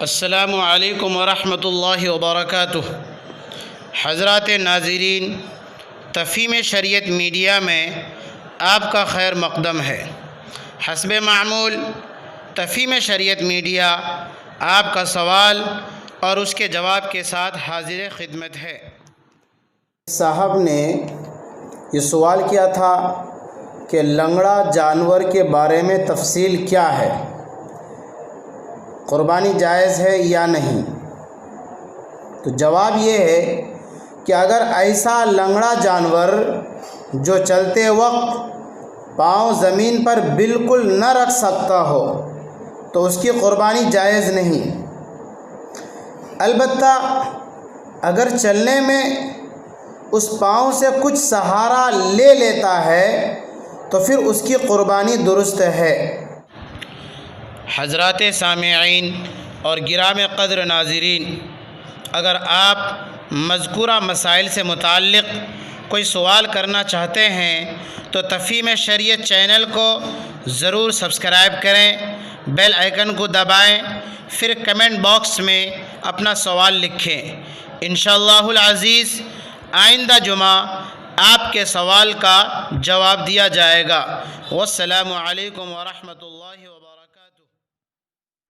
السلام علیکم ورحمۃ اللہ وبرکاتہ۔ حضرات ناظرین، تفہیم شریعت میڈیا میں آپ کا خیر مقدم ہے۔ حسب معمول تفہیم شریعت میڈیا آپ کا سوال اور اس کے جواب کے ساتھ حاضر خدمت ہے۔ صاحب نے یہ سوال کیا تھا کہ لنگڑا جانور کے بارے میں تفصیل کیا ہے، قربانی جائز ہے یا نہیں؟ تو جواب یہ ہے کہ اگر ایسا لنگڑا جانور جو چلتے وقت پاؤں زمین پر بالکل نہ رکھ سکتا ہو تو اس کی قربانی جائز نہیں۔ البتہ اگر چلنے میں اس پاؤں سے کچھ سہارا لے لیتا ہے تو پھر اس کی قربانی درست ہے۔ حضرات سامعین اور گرامی قدر ناظرین، اگر آپ مذکورہ مسائل سے متعلق کوئی سوال کرنا چاہتے ہیں تو تفہیم شریعت چینل کو ضرور سبسکرائب کریں، بیل آئیکن کو دبائیں، پھر کمنٹ باکس میں اپنا سوال لکھیں۔ انشاءاللہ العزیز آئندہ جمعہ آپ کے سوال کا جواب دیا جائے گا۔ والسلام علیکم ورحمۃ اللہ وبرکاتہ۔